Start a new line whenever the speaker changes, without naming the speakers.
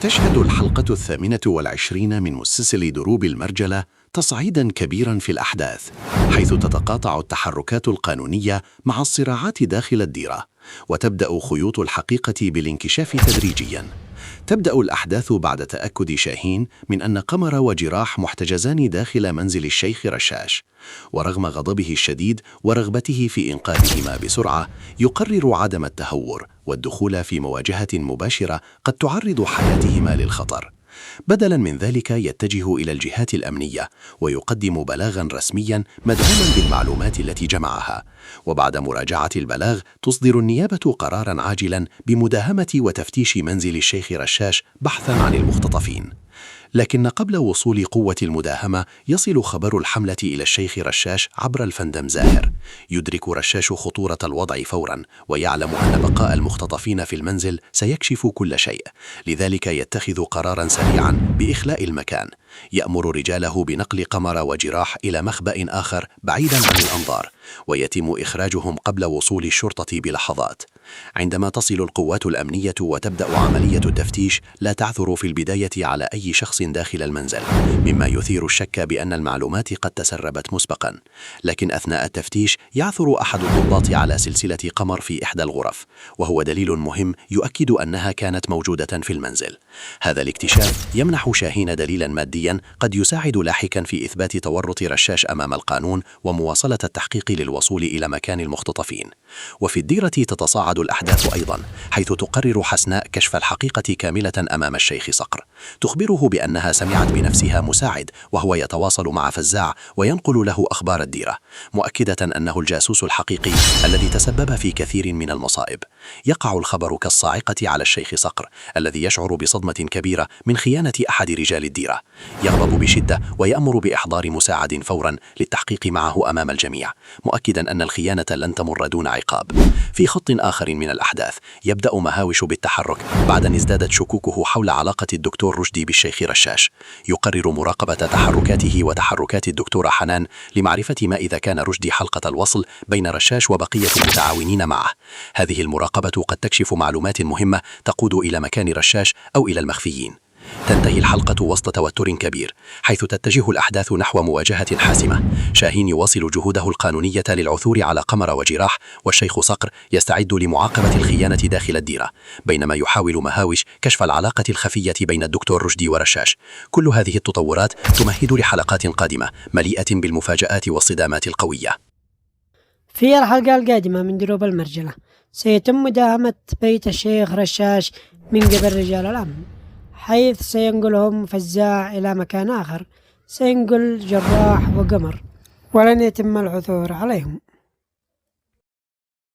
تشهد الحلقة 28 من مسلسل دروب المرجلة تصعيداً كبيراً في الأحداث، حيث تتقاطع التحركات القانونية مع الصراعات داخل الديرة، وتبدأ خيوط الحقيقة بالانكشاف تدريجياً. تبدأ الأحداث بعد تأكد شاهين من أن قمر وجراح محتجزان داخل منزل الشيخ رشاش، ورغم غضبه الشديد ورغبته في إنقاذهما بسرعة، يقرر عدم التهور والدخول في مواجهة مباشرة قد تعرض حياتهما للخطر. بدلاً من ذلك يتجه إلى الجهات الأمنية ويقدم بلاغاً رسمياً مدعوماً بالمعلومات التي جمعها، وبعد مراجعة البلاغ تصدر النيابة قراراً عاجلاً بمداهمة وتفتيش منزل الشيخ رشاش بحثاً عن المختطفين. لكن قبل وصول قوة المداهمة يصل خبر الحملة إلى الشيخ رشاش عبر الفندم زاهر. يدرك رشاش خطورة الوضع فوراً، ويعلم أن بقاء المختطفين في المنزل سيكشف كل شيء، لذلك يتخذ قراراً سريعاً بإخلاء المكان. يأمر رجاله بنقل قمر وجراح إلى مخبأ آخر بعيداً عن الأنظار، ويتم إخراجهم قبل وصول الشرطة بلحظات. عندما تصل القوات الأمنية وتبدأ عملية التفتيش، لا تعثر في البداية على أي شخص داخل المنزل، مما يثير الشك بأن المعلومات قد تسربت مسبقاً. لكن أثناء التفتيش يعثر أحد الضباط على سلسلة قمر في إحدى الغرف، وهو دليل مهم يؤكد أنها كانت موجودة في المنزل. هذا الاكتشاف يمنح شاهين دليلاً مادياً قد يساعد لاحقاً في إثبات تورط رشاش أمام القانون ومواصلة التحقيق للوصول إلى مكان المختطفين. وفي الديرة تتصاعد الأحداث أيضاً، حيث تقرر حسناء كشف الحقيقة كاملة أمام الشيخ صقر. تخبره بأنها سمعت بنفسها مساعد وهو يتواصل مع فزاع وينقل له أخبار الديرة، مؤكدة أنه الجاسوس الحقيقي الذي تسبب في كثير من المصائب. يقع الخبر كالصاعقة على الشيخ صقر، الذي يشعر بصدمة كبيرة من خيانة أحد رجال الديرة. يغضب بشدة ويأمر بإحضار مساعد فوراً للتحقيق معه أمام الجميع، مؤكداً أن الخيانة لن تمر دون عقاب. في خط آخر من الأحداث يبدأ مهاوش بالتحرك بعد أن ازدادت شكوكه حول علاقة الدكتور رشدي بالشيخ رشاش. يقرر مراقبة تحركاته وتحركات الدكتورة حنان لمعرفة ما إذا كان رشدي حلقة الوصل بين رشاش وبقية المتعاونين معه. هذه المراقبة قد تكشف معلومات مهمة تقود إلى مكان رشاش أو إلى المخفيين. تنتهي الحلقة وسط توتر كبير، حيث تتجه الأحداث نحو مواجهة حاسمة. شاهين يواصل جهوده القانونية للعثور على قمر وجراح، والشيخ صقر يستعد لمعاقبة الخيانة داخل الديرة، بينما يحاول مهاوش كشف العلاقة الخفية بين الدكتور رشدي ورشاش. كل هذه التطورات تمهد لحلقات قادمة مليئة بالمفاجآت والصدامات القوية.
في الحلقة القادمة من دروب المرجلة سيتم مداهمة بيت الشيخ رشاش من قبل رجال الأمن، حيث سينقلهم فزاع إلى مكان آخر، سينقل جراح وقمر، ولن يتم العثور عليهم.